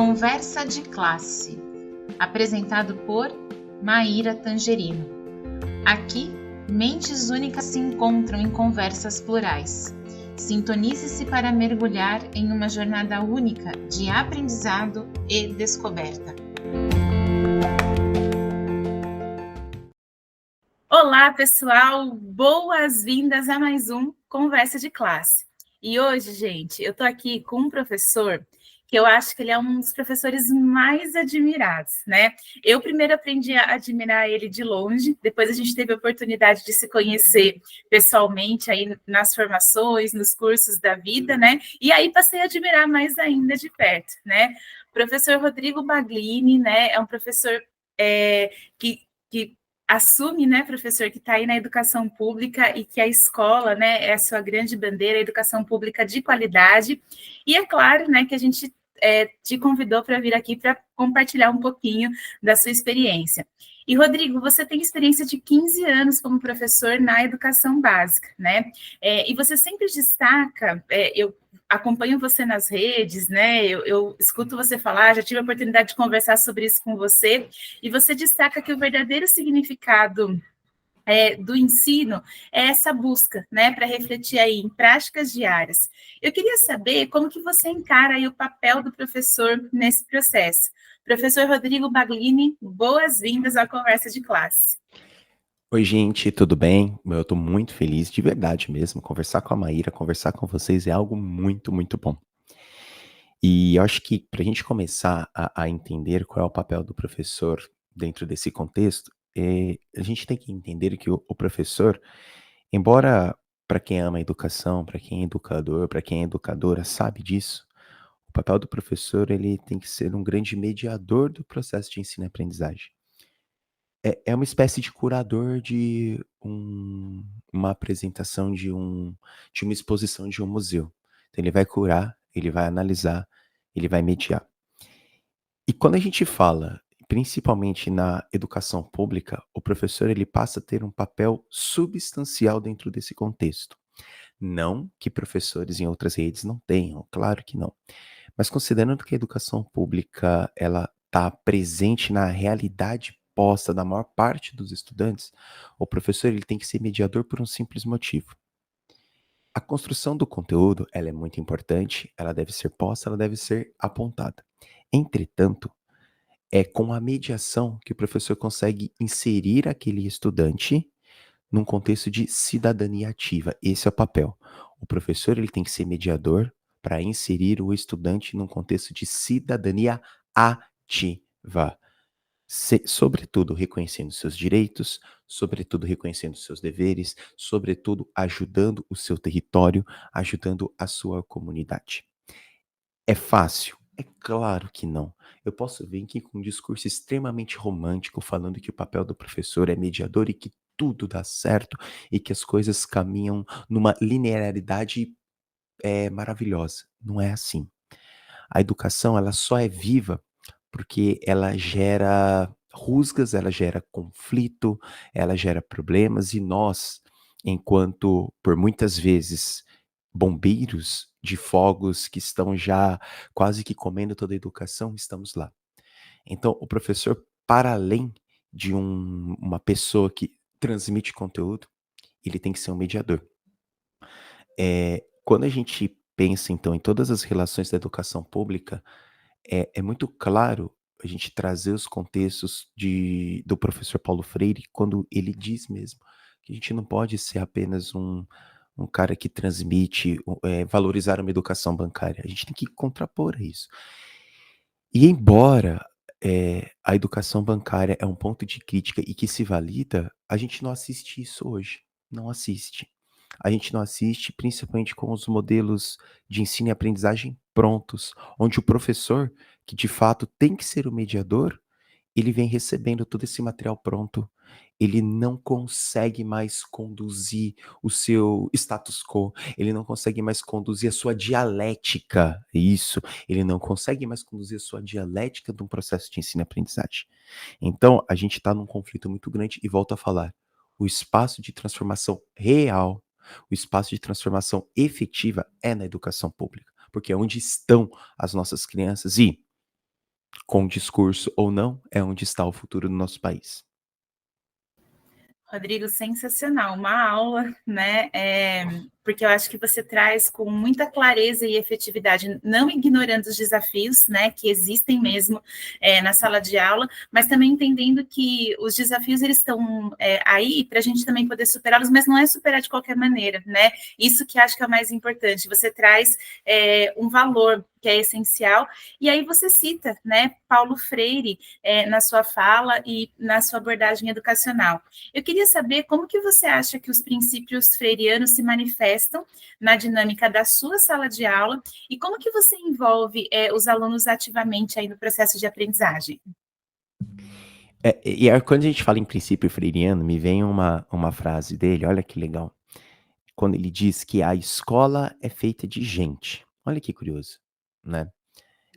Conversa de Classe, apresentado por Maíra Tangerino. Aqui, mentes únicas se encontram em conversas plurais. Sintonize-se para mergulhar em uma jornada única de aprendizado e descoberta. Olá, pessoal! Boas-vindas a mais um Conversa de Classe. E hoje, gente, eu estou aqui com um professor que eu acho que ele é um dos professores mais admirados, né? Eu primeiro aprendi a admirar ele de longe, depois a gente teve a oportunidade de se conhecer pessoalmente aí nas formações, nos cursos da vida, né? E aí passei a admirar mais ainda de perto, né? O professor Rodrigo Baglini, né? É um professor que assume, né, professor, que está aí na educação pública e que a escola, né, é a sua grande bandeira, a educação pública de qualidade. E é claro, né, que a gente te convidou para vir aqui para compartilhar um pouquinho da sua experiência. E, Rodrigo, você tem experiência de 15 anos como professor na educação básica, né? E você sempre destaca, eu acompanho você nas redes, né? Eu escuto você falar, já tive a oportunidade de conversar sobre isso com você, e você destaca que o verdadeiro significado do ensino é essa busca, né, para refletir aí em práticas diárias. Eu queria saber como que você encara aí o papel do professor nesse processo. Professor Rodrigo Baglini, boas-vindas à Conversa de Classe. Oi, gente, tudo bem? Eu tô muito feliz, de verdade mesmo. Conversar com a Maíra, conversar com vocês é algo muito, muito bom. E eu acho que para a gente começar a entender qual é o papel do professor dentro desse contexto, a gente tem que entender que o professor, embora para quem ama a educação, para quem é educador, para quem é educadora, sabe disso, o papel do professor ele tem que ser um grande mediador do processo de ensino e aprendizagem. É uma espécie de curador de uma apresentação de uma exposição de um museu. Então ele vai curar, ele vai analisar, ele vai mediar. E quando a gente fala, principalmente na educação pública, o professor ele passa a ter um papel substancial dentro desse contexto. Não que professores em outras redes não tenham, claro que não. Mas considerando que a educação pública ela está presente na realidade posta da maior parte dos estudantes, o professor ele tem que ser mediador por um simples motivo. A construção do conteúdo ela é muito importante, ela deve ser posta, ela deve ser apontada. Entretanto, é com a mediação que o professor consegue inserir aquele estudante num contexto de cidadania ativa. Esse é o papel. O professor ele tem que ser mediador para inserir o estudante num contexto de cidadania ativa. Sobretudo reconhecendo seus direitos, sobretudo reconhecendo seus deveres, sobretudo ajudando o seu território, ajudando a sua comunidade. É fácil? É claro que não. Eu posso vir aqui com um discurso extremamente romântico, falando que o papel do professor é mediador e que tudo dá certo e que as coisas caminham numa linearidade maravilhosa. Não é assim. A educação ela só é viva porque ela gera rusgas, ela gera conflito, ela gera problemas e nós, enquanto por muitas vezes bombeiros de fogos que estão já quase que comendo toda a educação, estamos lá. Então, o professor, para além de uma pessoa que transmite conteúdo, ele tem que ser um mediador. Quando a gente pensa, então, em todas as relações da educação pública, é muito claro a gente trazer os contextos do professor Paulo Freire, quando ele diz mesmo que a gente não pode ser apenas um cara que transmite, valorizar uma educação bancária. A gente tem que contrapor a isso. E embora a educação bancária é um ponto de crítica e que se valida, a gente não assiste isso hoje. Não assiste. A gente não assiste, principalmente com os modelos de ensino e aprendizagem prontos, onde o professor, que de fato tem que ser o mediador, ele vem recebendo todo esse material pronto. Ele não consegue mais conduzir o seu status quo, ele não consegue mais conduzir a sua dialética, isso, ele não consegue mais conduzir a sua dialética de um processo de ensino e aprendizagem. Então, a gente está num conflito muito grande e volto a falar, o espaço de transformação real, o espaço de transformação efetiva é na educação pública, porque é onde estão as nossas crianças e com discurso ou não, é onde está o futuro do nosso país. Rodrigo, sensacional, uma aula, né? Porque eu acho que você traz com muita clareza e efetividade, não ignorando os desafios, né, que existem mesmo na sala de aula, mas também entendendo que os desafios eles estão aí para a gente também poder superá-los, mas não é superar de qualquer maneira, né? Isso que acho que é o mais importante. Você traz um valor que é essencial, e aí você cita, né, Paulo Freire na sua fala e na sua abordagem educacional. Eu queria saber como que você acha que os princípios freirianos se manifestam na dinâmica da sua sala de aula e como que você envolve os alunos ativamente aí no processo de aprendizagem? Quando a gente fala em princípio freiriano, me vem uma frase dele, olha que legal, quando ele diz que a escola é feita de gente. Olha que curioso, né?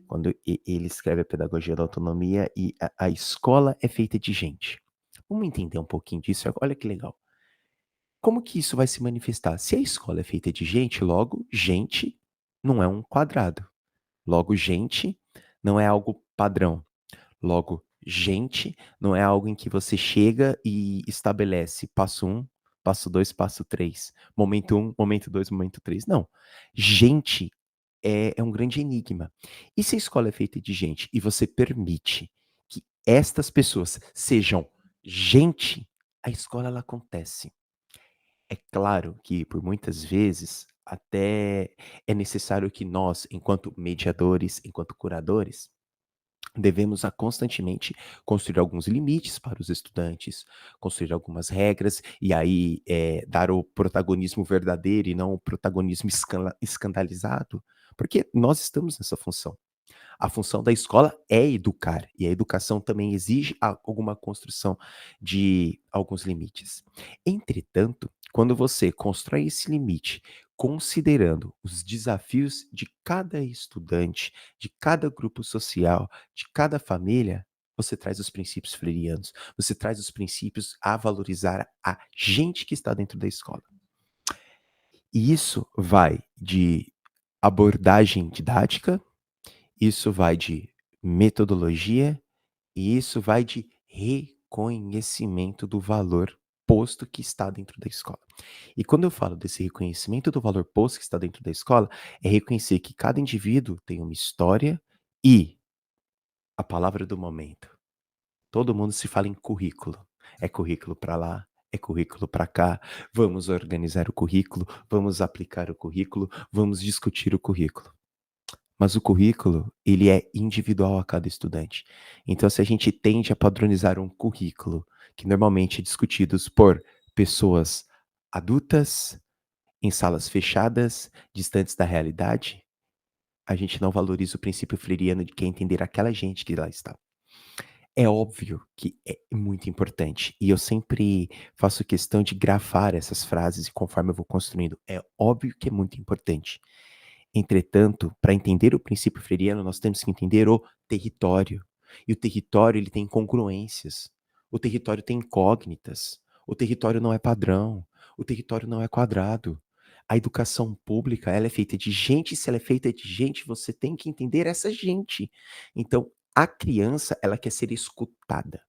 Quando ele escreve a Pedagogia da Autonomia e a escola é feita de gente. Vamos entender um pouquinho disso? Olha que legal. Como que isso vai se manifestar? Se a escola é feita de gente, logo, gente não é um quadrado. Logo, gente não é algo padrão. Logo, gente não é algo em que você chega e estabelece passo 1, passo 2, passo 3, momento 1, momento 2, momento 3. Não. Gente é um grande enigma. E se a escola é feita de gente e você permite que estas pessoas sejam gente, a escola ela acontece. É claro que por muitas vezes até é necessário que nós, enquanto mediadores, enquanto curadores, devemos a constantemente construir alguns limites para os estudantes, construir algumas regras e aí dar o protagonismo verdadeiro e não o protagonismo escandalizado, porque nós estamos nessa função. A função da escola é educar, e a educação também exige alguma construção de alguns limites. Entretanto, quando você constrói esse limite, considerando os desafios de cada estudante, de cada grupo social, de cada família, você traz os princípios freirianos, você traz os princípios a valorizar a gente que está dentro da escola. E isso vai de abordagem didática, isso vai de metodologia e isso vai de reconhecimento do valor posto que está dentro da escola. E quando eu falo desse reconhecimento do valor posto que está dentro da escola, é reconhecer que cada indivíduo tem uma história e a palavra do momento. Todo mundo se fala em currículo. É currículo para lá, é currículo para cá. Vamos organizar o currículo, vamos aplicar o currículo, vamos discutir o currículo. Mas o currículo, ele é individual a cada estudante. Então, se a gente tende a padronizar um currículo, que normalmente é discutido por pessoas adultas, em salas fechadas, distantes da realidade, a gente não valoriza o princípio freiriano de que é entender aquela gente que lá está. É óbvio que é muito importante, e eu sempre faço questão de grafar essas frases conforme eu vou construindo. É óbvio que é muito importante. Entretanto, para entender o princípio freiriano, nós temos que entender o território. E o território, ele tem incongruências. O território tem incógnitas. O território não é padrão. O território não é quadrado. A educação pública, ela é feita de gente. Se ela é feita de gente, você tem que entender essa gente. Então, a criança, ela quer ser escutada.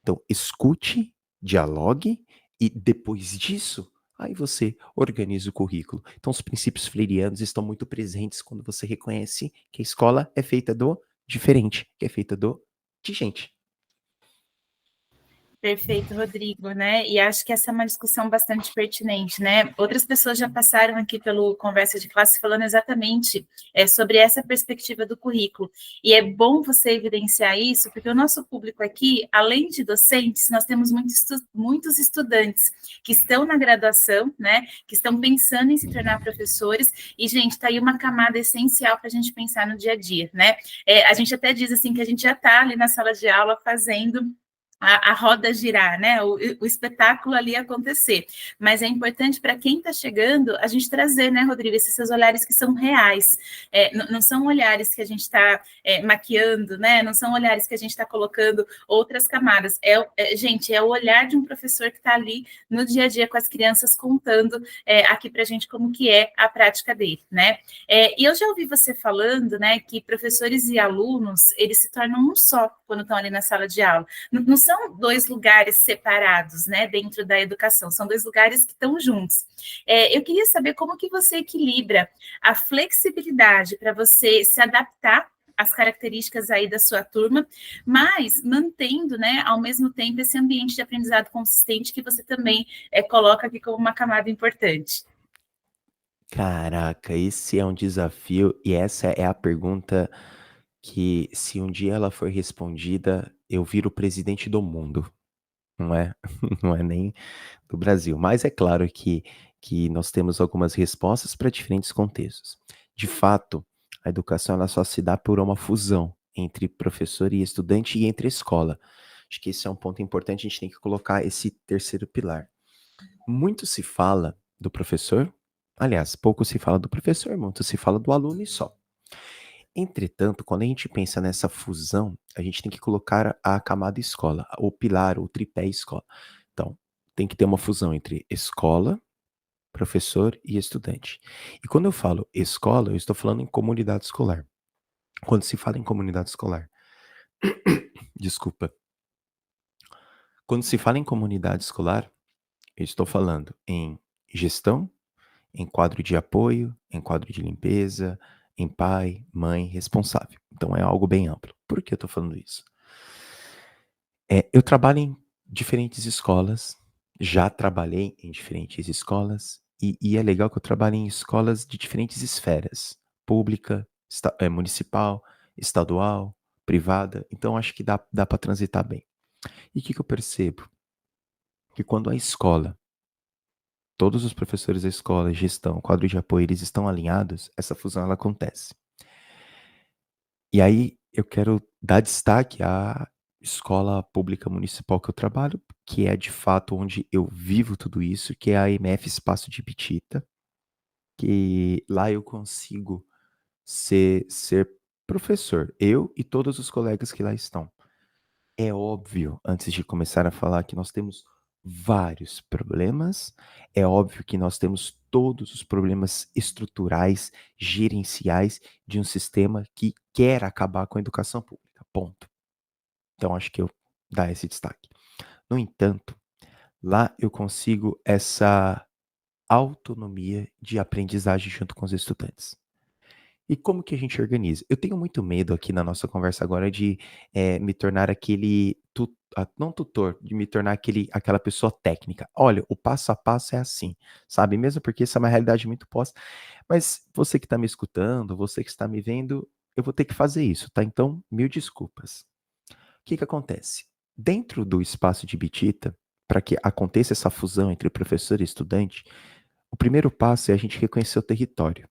Então, escute, dialogue e depois disso, aí você organiza o currículo. Então, os princípios freirianos estão muito presentes quando você reconhece que a escola é feita do diferente, que é feita de gente. Perfeito, Rodrigo, né? E acho que essa é uma discussão bastante pertinente, né? Outras pessoas já passaram aqui pelo Conversa de Classe falando exatamente sobre essa perspectiva do currículo. E é bom você evidenciar isso, porque o nosso público aqui, além de docentes, nós temos muitos estudantes que estão na graduação, né? Que estão pensando em se tornar professores. E, gente, tá aí uma camada essencial para a gente pensar no dia a dia, né? A gente até diz assim que a gente já está ali na sala de aula fazendo a roda girar, né? O espetáculo ali acontecer. Mas é importante para quem está chegando a gente trazer, né, Rodrigo, esses seus olhares que são reais. Não são olhares que a gente está maquiando, né? Não são olhares que a gente está colocando outras camadas. Gente, é o olhar de um professor que está ali no dia a dia com as crianças contando aqui para a gente como que é a prática dele, né? E eu já ouvi você falando, né, que professores e alunos, eles se tornam um só quando estão ali na sala de aula. Não são dois lugares separados, né, dentro da educação, são dois lugares que estão juntos. Eu queria saber como que você equilibra a flexibilidade para você se adaptar às características aí da sua turma, mas mantendo, né, ao mesmo tempo esse ambiente de aprendizado consistente que você também coloca aqui como uma camada importante. Caraca, esse é um desafio e essa é a pergunta que, se um dia ela for respondida, eu viro o presidente do mundo, não é? Não é nem do Brasil. Mas é claro que nós temos algumas respostas para diferentes contextos. De fato, a educação ela só se dá por uma fusão entre professor e estudante e entre escola. Acho que esse é um ponto importante, a gente tem que colocar esse terceiro pilar. Muito se fala do professor, aliás, pouco se fala do professor, muito se fala do aluno e só. Entretanto, quando a gente pensa nessa fusão, a gente tem que colocar a camada escola, o pilar, o tripé escola. Então, tem que ter uma fusão entre escola, professor e estudante. E quando eu falo escola, eu estou falando em comunidade escolar. Quando se fala em comunidade escolar, desculpa. Quando se fala em comunidade escolar, eu estou falando em gestão, em quadro de apoio, em quadro de limpeza, em pai, mãe, responsável. Então é algo bem amplo. Por que eu estou falando isso? Eu trabalho em diferentes escolas, já trabalhei em diferentes escolas, e é legal que eu trabalho em escolas de diferentes esferas, pública, municipal, estadual, privada, então acho que dá para transitar bem. E o que eu percebo? Que quando a escola, todos os professores da escola, gestão, quadro de apoio, eles estão alinhados, essa fusão ela acontece. E aí eu quero dar destaque à escola pública municipal que eu trabalho, que é de fato onde eu vivo tudo isso, que é a MF Espaço de Bitita, que lá eu consigo ser professor, eu e todos os colegas que lá estão. É óbvio, antes de começar a falar, que nós temos vários problemas. É óbvio que nós temos todos os problemas estruturais, gerenciais de um sistema que quer acabar com a educação pública. Ponto. Então, acho que eu dar esse destaque. No entanto, lá eu consigo essa autonomia de aprendizagem junto com os estudantes. E como que a gente organiza? Eu tenho muito medo aqui na nossa conversa agora de me tornar aquele, não tutor, de me tornar aquela pessoa técnica. Olha, o passo a passo é assim, sabe? Mesmo porque essa é uma realidade muito posta. Mas você que está me escutando, você que está me vendo, eu vou ter que fazer isso, tá? Então, mil desculpas. O que que acontece? Dentro do espaço de Bitita, para que aconteça essa fusão entre professor e estudante, o primeiro passo é a gente reconhecer o território.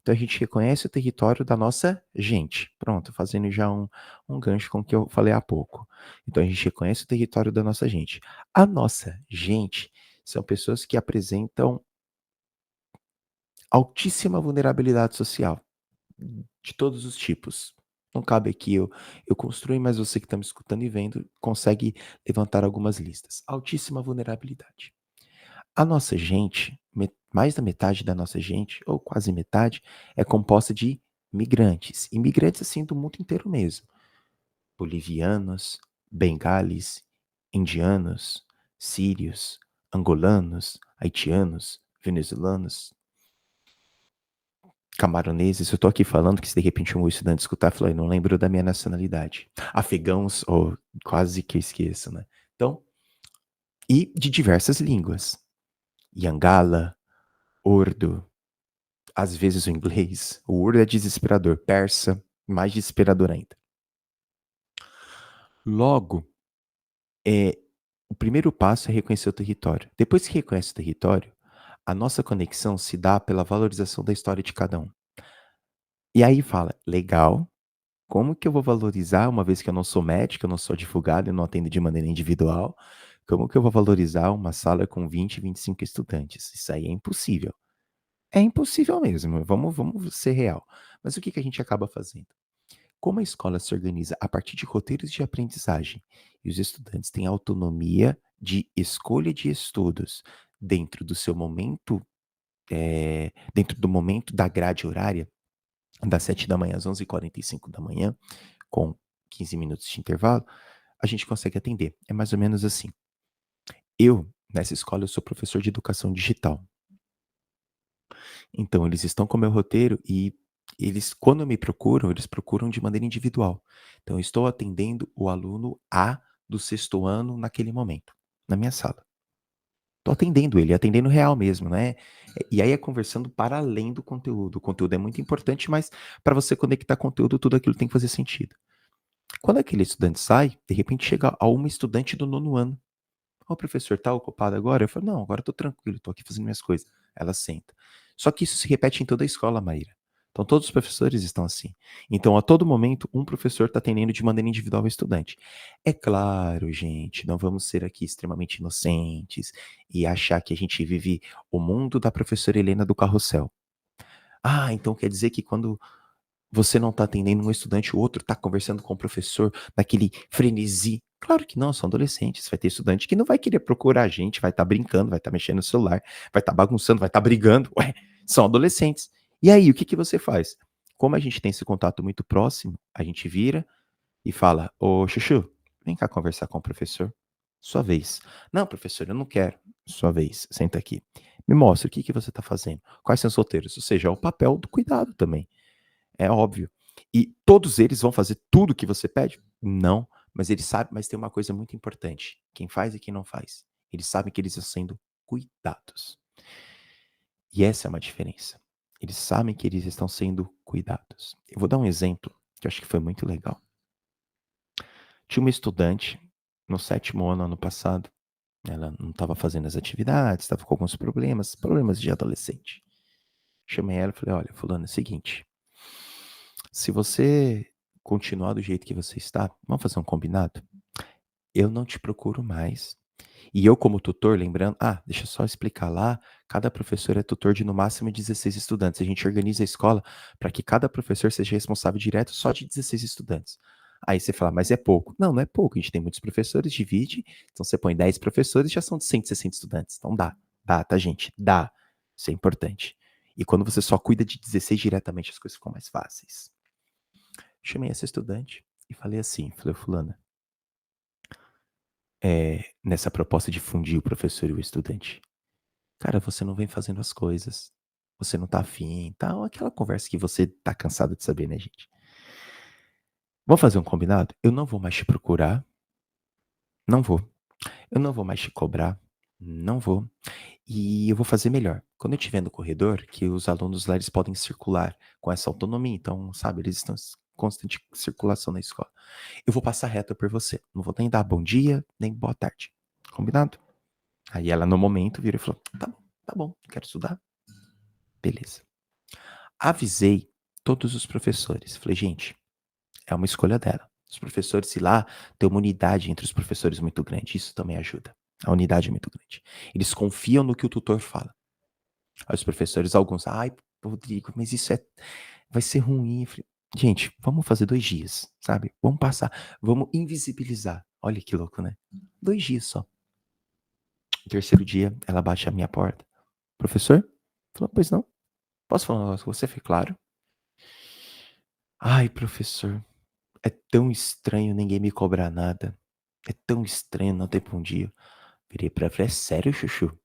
Então a gente reconhece o território da nossa gente. Pronto, fazendo já um gancho com o que eu falei há pouco. Então a gente reconhece o território da nossa gente. A nossa gente são pessoas que apresentam altíssima vulnerabilidade social, de todos os tipos. Não cabe aqui eu construir, mas você que está me escutando e vendo consegue levantar algumas listas. Altíssima vulnerabilidade. A nossa gente, mais da metade da nossa gente, ou quase metade, é composta de migrantes. Imigrantes, assim, do mundo inteiro mesmo. Bolivianos, bengalis, indianos, sírios, angolanos, haitianos, venezuelanos, camaroneses. Eu tô aqui falando que se de repente um estudante escutar, falar, não lembro da minha nacionalidade. Afegãos, ou quase que eu esqueço, né? Então, e de diversas línguas. Yangala, Urdu, às vezes o inglês. O urdo é desesperador. Persa, mais desesperador ainda. Logo, o primeiro passo é reconhecer o território. Depois que reconhece o território, a nossa conexão se dá pela valorização da história de cada um. E aí fala, legal, Como que eu vou valorizar, uma vez que eu não sou médico, eu não sou advogado, eu não atendo de maneira individual, como que eu vou valorizar uma sala com 20, 25 estudantes? Isso aí é impossível. É impossível mesmo, vamos ser real. Mas o que que a gente acaba fazendo? Como a escola se organiza a partir de roteiros de aprendizagem e os estudantes têm autonomia de escolha de estudos dentro do seu momento, dentro do momento da grade horária, das 7 da manhã às 11h45 com 15 minutos de intervalo, a gente consegue atender. É mais ou menos assim. Eu, nessa escola, eu sou professor de educação digital. Então, eles estão com o meu roteiro e eles, quando me procuram, eles procuram de maneira individual. Então, eu estou atendendo o aluno A do sexto ano naquele momento, na minha sala. Estou atendendo ele, atendendo real mesmo, né? E aí é conversando para além do conteúdo. O conteúdo é muito importante, mas para você conectar conteúdo, tudo aquilo tem que fazer sentido. Quando aquele estudante sai, de repente chega a uma estudante do nono ano. Ó, professor, tá ocupado agora? Eu falo, não, agora eu tô tranquilo, tô aqui fazendo minhas coisas. Ela senta. Só que isso se repete em toda a escola, Maíra. Então, todos os professores estão assim. Então, a todo momento, um professor está atendendo de maneira individual o estudante. É claro, gente, não vamos ser aqui extremamente inocentes e achar que a gente vive o mundo da professora Helena do Carrossel. Ah, então quer dizer que quando você não está atendendo um estudante, o outro está conversando com o professor, naquele frenesi. Claro que não, são adolescentes. Vai ter estudante que não vai querer procurar a gente, vai estar brincando, vai estar mexendo no celular, vai estar bagunçando, vai estar brigando. Ué, são adolescentes. E aí, o que que você faz? Como a gente tem esse contato muito próximo, a gente vira e fala: Ô, Chuchu, vem cá conversar com o professor. Sua vez. Não, professor, eu não quero. Sua vez, senta aqui. Me mostra o que que você está fazendo. Quais são os roteiros? Ou seja, é o papel do cuidado também. É óbvio. E todos eles vão fazer tudo que você pede? Não, mas eles sabem, mas tem uma coisa muito importante, quem faz e quem não faz. Eles sabem que eles estão sendo cuidados. E essa é uma diferença. Eles sabem que eles estão sendo cuidados. Eu vou dar um exemplo que eu acho que foi muito legal. Tinha uma estudante no 7º ano passado, ela não estava fazendo as atividades, estava com alguns problemas de adolescente. Chamei ela e falei: olha, fulano, é o seguinte, se você continuar do jeito que você está, vamos fazer um combinado? Eu não te procuro mais. E eu, como tutor, lembrando, deixa eu só explicar lá, cada professor é tutor de no máximo 16 estudantes. A gente organiza a escola para que cada professor seja responsável direto só de 16 estudantes. Aí você fala, mas é pouco. Não, não é pouco, a gente tem muitos professores, divide, então você põe 10 professores, já são de 160 estudantes. Então dá, tá, gente? Dá. Isso é importante. E quando você só cuida de 16 diretamente, as coisas ficam mais fáceis. Chamei essa estudante e falei assim, falei, fulana, nessa proposta de fundir o professor e o estudante, cara, você não vem fazendo as coisas, você não tá afim, tal, aquela conversa que você tá cansado de saber, né, gente? Vamos fazer um combinado? Eu não vou mais te procurar, não vou. Eu não vou mais te cobrar, não vou. E eu vou fazer melhor. Quando eu estiver no corredor, que os alunos lá eles podem circular com essa autonomia, então, sabe, eles estão em constante circulação na escola. Eu vou passar reto por você. Não vou nem dar bom dia, nem boa tarde. Combinado? Aí ela, no momento, virou e falou: tá bom, quero estudar. Beleza. Avisei todos os professores. Falei, gente, é uma escolha dela. Os professores, se lá, tem uma unidade entre os professores muito grande. Isso também ajuda. A unidade é muito grande. Eles confiam no que o tutor fala. Aí os professores, alguns, ai, Rodrigo, mas isso vai ser ruim. Falei, gente, vamos fazer 2 dias, sabe? Vamos passar, vamos invisibilizar. Olha que louco, né? 2 dias só. No terceiro dia, ela bate a minha porta. Professor? Falou, pois não. Posso falar um negócio com você? Foi claro. Ai, professor, é tão estranho ninguém me cobrar nada. É tão estranho não ter bom dia. Virei pra ela e falei, é sério, Chuchu?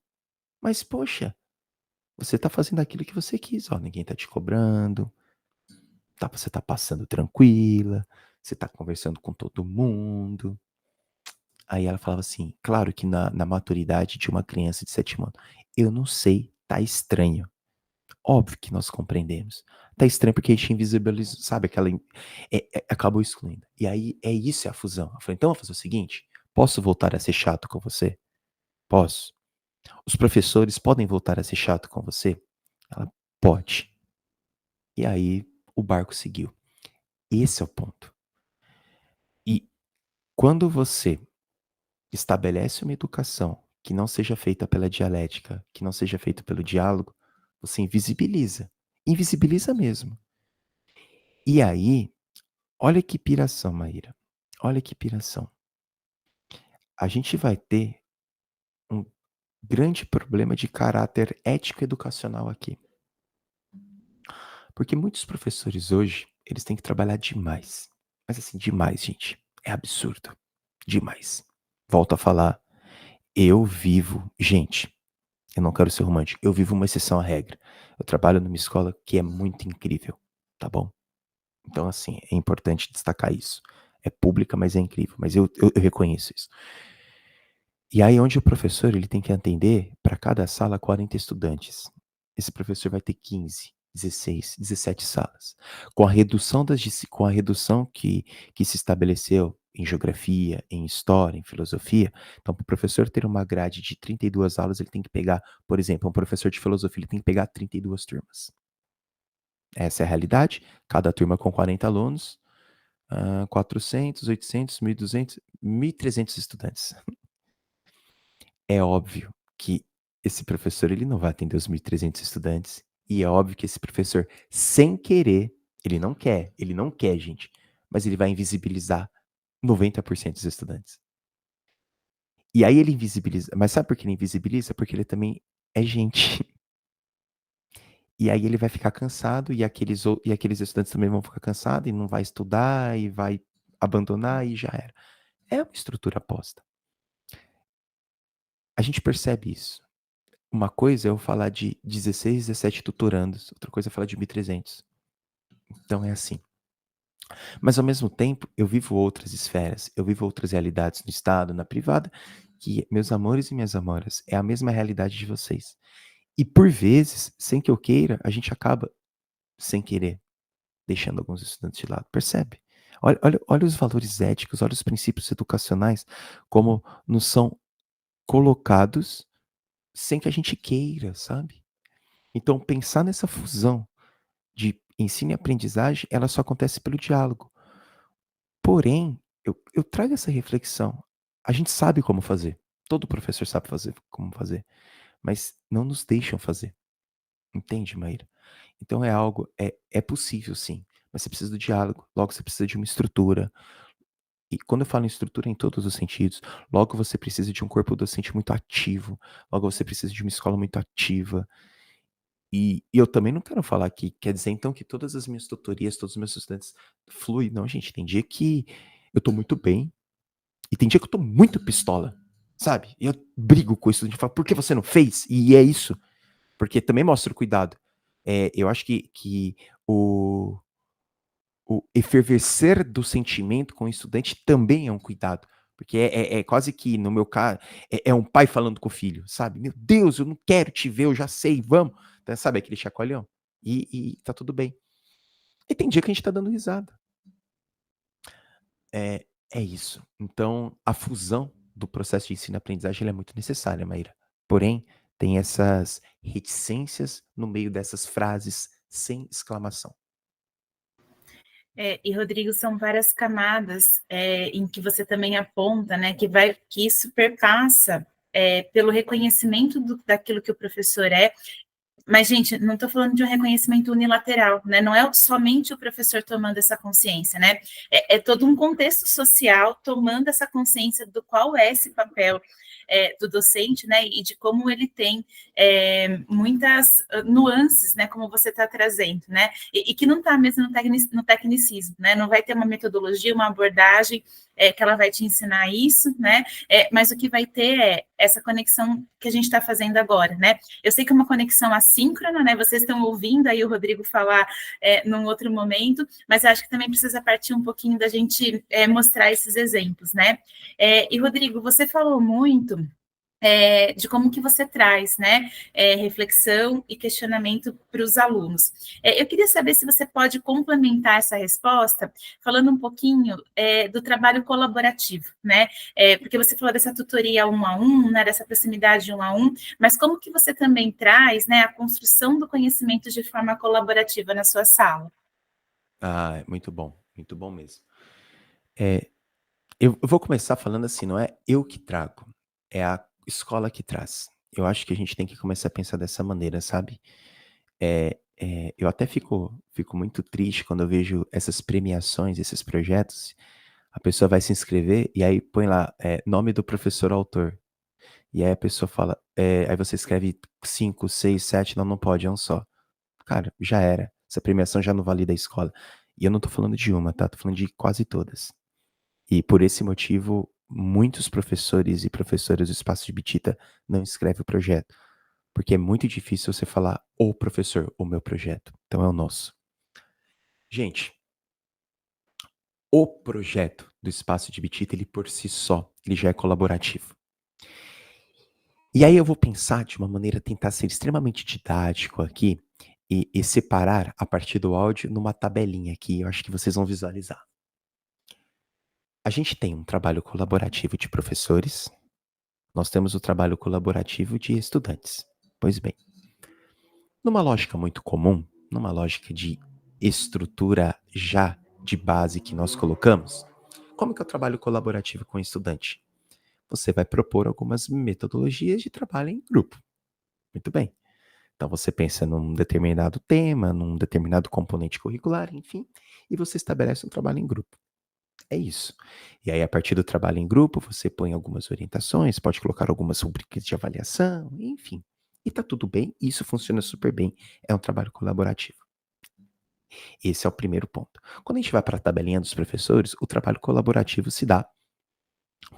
Mas, poxa, você tá fazendo aquilo que você quis, ó. Ninguém tá te cobrando. Tá, você tá passando tranquila. Você tá conversando com todo mundo. Aí ela falava assim, claro que na maturidade de uma criança de 7 anos. Eu não sei, tá estranho. Óbvio que nós compreendemos. Tá estranho porque a gente invisibilizou, sabe? Acabou excluindo. E aí, isso é a fusão. Eu falei, então vamos fazer o seguinte? Posso voltar a ser chato com você? Posso. Os professores podem voltar a ser chato com você? Ela, pode. E aí, o barco seguiu. Esse é o ponto. E quando você estabelece uma educação que não seja feita pela dialética, que não seja feita pelo diálogo, você invisibiliza. Invisibiliza mesmo. E aí, olha que piração, Maíra. Olha que piração. A gente vai ter um grande problema de caráter ético-educacional aqui. Porque muitos professores hoje, eles têm que trabalhar demais. Mas assim, demais, gente. É absurdo. Demais. Volto a falar, gente, eu não quero ser romântico, eu vivo uma exceção à regra. Eu trabalho numa escola que é muito incrível, tá bom? Então, assim, é importante destacar isso. É pública, mas é incrível. Mas eu reconheço isso. E aí, onde o professor ele tem que atender para cada sala 40 estudantes. Esse professor vai ter 15, 16, 17 salas. Com a redução que se estabeleceu em geografia, em história, em filosofia, então, para o professor ter uma grade de 32 aulas, ele tem que pegar, por exemplo, um professor de filosofia, ele tem que pegar 32 turmas. Essa é a realidade. Cada turma com 40 alunos, 400, 800, 1.200, 1.300 estudantes. É óbvio que esse professor ele não vai atender os 1.300 estudantes. E é óbvio que esse professor, sem querer, ele não quer, gente, mas ele vai invisibilizar 90% dos estudantes. E aí ele invisibiliza. Mas sabe por que ele invisibiliza? Porque ele também é gente. E aí ele vai ficar cansado e aqueles estudantes também vão ficar cansados e não vai estudar e vai abandonar e já era. É uma estrutura posta. A gente percebe isso. Uma coisa é eu falar de 16, 17 tutorandos, outra coisa é falar de 1.300. Então é assim. Mas ao mesmo tempo, eu vivo outras esferas, eu vivo outras realidades no Estado, na privada, que, meus amores e minhas amoras, é a mesma realidade de vocês. E por vezes, sem que eu queira, a gente acaba, sem querer, deixando alguns estudantes de lado. Percebe? Olha os valores éticos, olha os princípios educacionais, como nos são colocados sem que a gente queira, sabe? Então, pensar nessa fusão de ensino e aprendizagem, ela só acontece pelo diálogo. Porém, eu trago essa reflexão. A gente sabe como fazer. Todo professor sabe como fazer. Mas não nos deixam fazer. Entende, Maíra? Então é possível sim. Mas você precisa do diálogo. Logo você precisa de uma estrutura. E quando eu falo em estrutura em todos os sentidos, logo você precisa de um corpo docente muito ativo. Logo você precisa de uma escola muito ativa. E eu também não quero falar que quer dizer então que todas as minhas tutorias, todos os meus estudantes fluem. Não, gente, tem dia que eu tô muito bem e tem dia que eu tô muito pistola, sabe? E eu brigo com isso, a gente fala, por que você não fez? E é isso, porque também mostra o cuidado. Eu acho que o, o efervescer do sentimento com o estudante também é um cuidado. Porque é quase que, no meu caso, é um pai falando com o filho, sabe? Meu Deus, eu não quero te ver, eu já sei, vamos. Então, sabe aquele chacoalhão? E tá tudo bem. E tem dia que a gente tá dando risada. É isso. Então, a fusão do processo de ensino e aprendizagem ela é muito necessária, Maíra. Porém, tem essas reticências no meio dessas frases sem exclamação. E Rodrigo, são várias camadas em que você também aponta, né, que isso perpassa pelo reconhecimento daquilo que o professor é. Mas, gente, não estou falando de um reconhecimento unilateral, né? Não é somente o professor tomando essa consciência, né? É todo um contexto social tomando essa consciência do qual é esse papel do docente, né? E de como ele tem muitas nuances, né? Como você está trazendo, né? E que não está mesmo no tecnicismo, né? Não vai ter uma metodologia, uma abordagem que ela vai te ensinar isso, né? Mas o que vai ter é essa conexão que a gente está fazendo agora, né? Eu sei que é uma conexão assíncrona, né? Vocês estão ouvindo aí o Rodrigo falar num outro momento, mas acho que também precisa partir um pouquinho da gente mostrar esses exemplos, né? E, Rodrigo, você falou muito de como que você traz, né, reflexão e questionamento para os alunos. Eu queria saber se você pode complementar essa resposta, falando um pouquinho do trabalho colaborativo, né, porque você falou dessa tutoria 1 a 1, né, dessa proximidade 1 a 1, mas como que você também traz, né, a construção do conhecimento de forma colaborativa na sua sala? Muito bom. Muito bom mesmo. É, eu vou começar falando assim, não é eu que trago, é a escola que traz. Eu acho que a gente tem que começar a pensar dessa maneira, sabe? Eu até fico muito triste quando eu vejo essas premiações, esses projetos. A pessoa vai se inscrever e aí põe lá, nome do professor autor. E aí a pessoa fala, aí você escreve 5, 6, 7, não, não pode, é um só. Cara, já era. Essa premiação já não valida a escola. E eu não tô falando de uma, tá? Tô falando de quase todas. E por esse motivo, muitos professores e professoras do Espaço de Bitita não escrevem o projeto. Porque é muito difícil você falar, o professor, o meu projeto. Então é o nosso. Gente, o projeto do Espaço de Bitita, ele por si só, ele já é colaborativo. E aí eu vou pensar de uma maneira, tentar ser extremamente didático aqui e separar a partir do áudio numa tabelinha aqui, eu acho que vocês vão visualizar. A gente tem um trabalho colaborativo de professores, nós temos o trabalho colaborativo de estudantes. Pois bem, numa lógica muito comum, numa lógica de estrutura já de base que nós colocamos, como que é o trabalho colaborativo com o estudante? Você vai propor algumas metodologias de trabalho em grupo. Muito bem. Então você pensa num determinado tema, num determinado componente curricular, enfim, e você estabelece um trabalho em grupo. É isso. E aí, a partir do trabalho em grupo, você põe algumas orientações, pode colocar algumas rubricas de avaliação, enfim. E tá tudo bem, isso funciona super bem, é um trabalho colaborativo. Esse é o primeiro ponto. Quando a gente vai para a tabelinha dos professores, o trabalho colaborativo se dá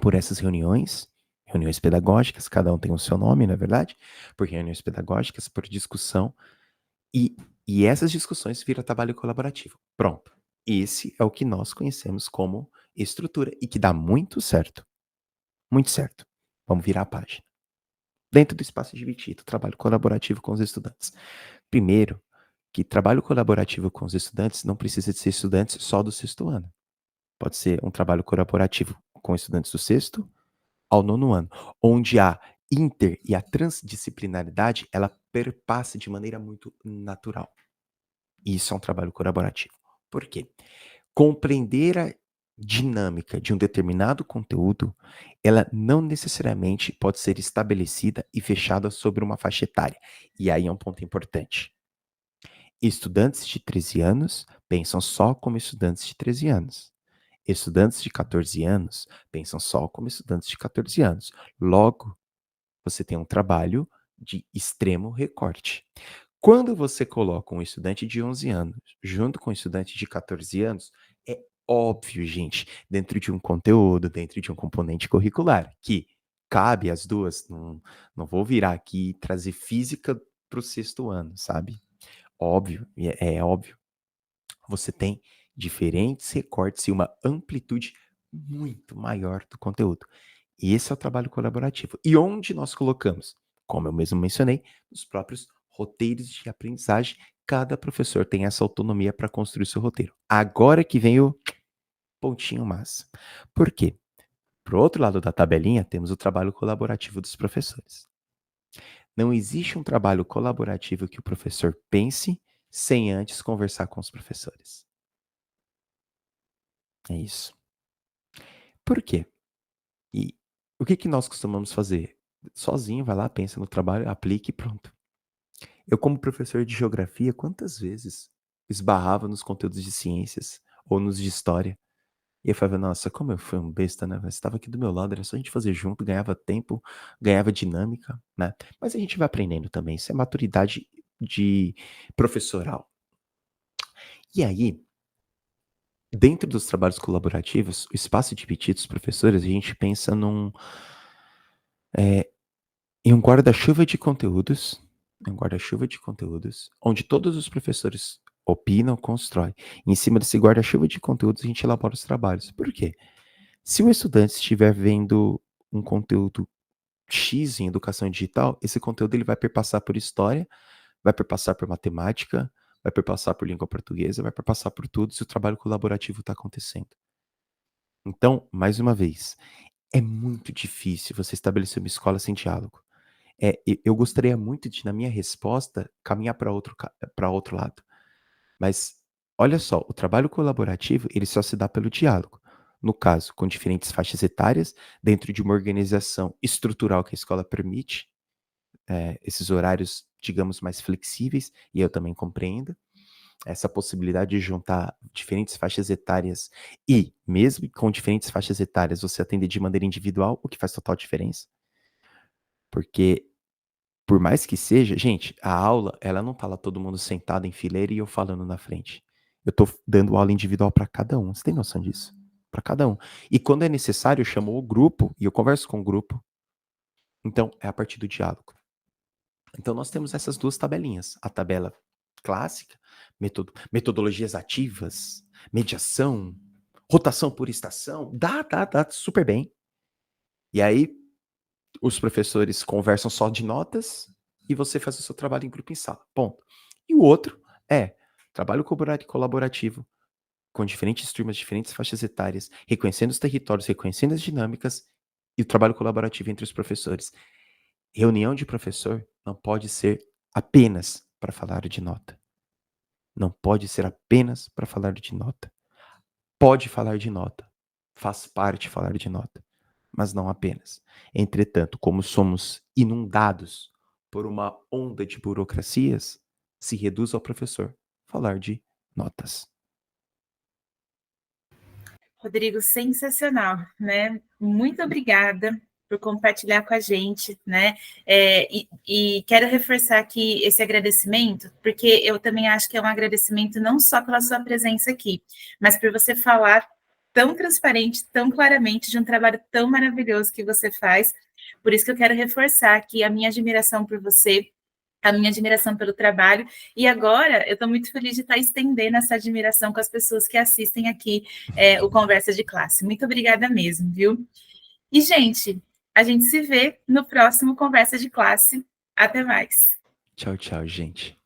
por essas reuniões, reuniões pedagógicas, cada um tem o seu nome, não é verdade? Por reuniões pedagógicas, por discussão, e, e essas discussões viram trabalho colaborativo. Pronto. Esse é o que nós conhecemos como estrutura e que dá muito certo. Muito certo. Vamos virar a página. Dentro do espaço dividido, trabalho colaborativo com os estudantes. Primeiro, que trabalho colaborativo com os estudantes não precisa de ser estudantes só do sexto ano. Pode ser um trabalho colaborativo com estudantes do sexto ao nono ano, onde a e a transdisciplinaridade, ela perpassa de maneira muito natural. Isso é um trabalho colaborativo. Por quê? Compreender a dinâmica de um determinado conteúdo, ela não necessariamente pode ser estabelecida e fechada sobre uma faixa etária. E aí é um ponto importante. Estudantes de 13 anos pensam só como estudantes de 13 anos. Estudantes de 14 anos pensam só como estudantes de 14 anos. Logo, você tem um trabalho de extremo recorte. Quando você coloca um estudante de 11 anos junto com um estudante de 14 anos, é óbvio, gente, dentro de um conteúdo, dentro de um componente curricular, que cabe as duas. Não vou virar aqui e trazer física para o sexto ano, sabe? Óbvio, é óbvio. Você tem diferentes recortes e uma amplitude muito maior do conteúdo. E esse é o trabalho colaborativo. E onde nós colocamos? Como eu mesmo mencionei, nos próprios roteiros de aprendizagem, cada professor tem essa autonomia para construir seu roteiro. Agora que vem o pontinho massa. Por quê? Pro outro lado da tabelinha, temos o trabalho colaborativo dos professores. Não existe um trabalho colaborativo que o professor pense sem antes conversar com os professores. É isso. Por quê? E o que que nós costumamos fazer? Sozinho, vai lá, pensa no trabalho, aplique e pronto. Eu, como professor de geografia, quantas vezes esbarrava nos conteúdos de ciências ou nos de história? E eu falava, nossa, como eu fui um besta, né? Você estava aqui do meu lado, era só a gente fazer junto, ganhava tempo, ganhava dinâmica, né? Mas a gente vai aprendendo também, isso é maturidade de professoral. E aí, dentro dos trabalhos colaborativos, o espaço dividido dos professores, a gente pensa em um guarda-chuva de conteúdos, onde todos os professores opinam, constroem. E em cima desse guarda-chuva de conteúdos, a gente elabora os trabalhos. Por quê? Se o estudante estiver vendo um conteúdo X em educação digital, esse conteúdo ele vai perpassar por história, vai perpassar por matemática, vai perpassar por língua portuguesa, vai perpassar por tudo se o trabalho colaborativo está acontecendo. Então, mais uma vez, é muito difícil você estabelecer uma escola sem diálogo. Eu gostaria muito de, na minha resposta, caminhar para outro lado. Mas Olha só, o trabalho colaborativo, ele só se dá pelo diálogo. No caso, com diferentes faixas etárias, dentro de uma organização estrutural que a escola permite, esses horários, digamos, mais flexíveis, e eu também compreendo essa possibilidade de juntar diferentes faixas etárias e, mesmo com diferentes faixas etárias, você atender de maneira individual, o que faz total diferença. Porque, por mais que seja, gente, a aula, ela não tá lá todo mundo sentado em fileira e eu falando na frente. Eu tô dando aula individual para cada um. Você tem noção disso? Para cada um. E quando é necessário, eu chamo o grupo e eu converso com o grupo. Então, é a partir do diálogo. Então, nós temos essas duas tabelinhas. A tabela clássica, metodologias ativas, mediação, rotação por estação. Dá super bem. E aí, os professores conversam só de notas e você faz o seu trabalho em grupo em sala. Ponto. E o outro é trabalho colaborativo com diferentes turmas, diferentes faixas etárias, reconhecendo os territórios, reconhecendo as dinâmicas e o trabalho colaborativo entre os professores. Reunião de professor não pode ser apenas para falar de nota. Não pode ser apenas para falar de nota. Pode falar de nota. Faz parte falar de nota, mas não apenas. Entretanto, como somos inundados por uma onda de burocracias, se reduz ao professor falar de notas. Rodrigo, sensacional, né? Muito obrigada por compartilhar com a gente, né? E quero reforçar aqui esse agradecimento, porque eu também acho que é um agradecimento não só pela sua presença aqui, mas por você falar tão transparente, tão claramente de um trabalho tão maravilhoso que você faz. Por isso que eu quero reforçar aqui a minha admiração por você, a minha admiração pelo trabalho, e agora eu estou muito feliz de estar estendendo essa admiração com as pessoas que assistem aqui o Conversa de Classe. Muito obrigada mesmo, viu? E, gente, a gente se vê no próximo Conversa de Classe. Até mais. Tchau, tchau, gente.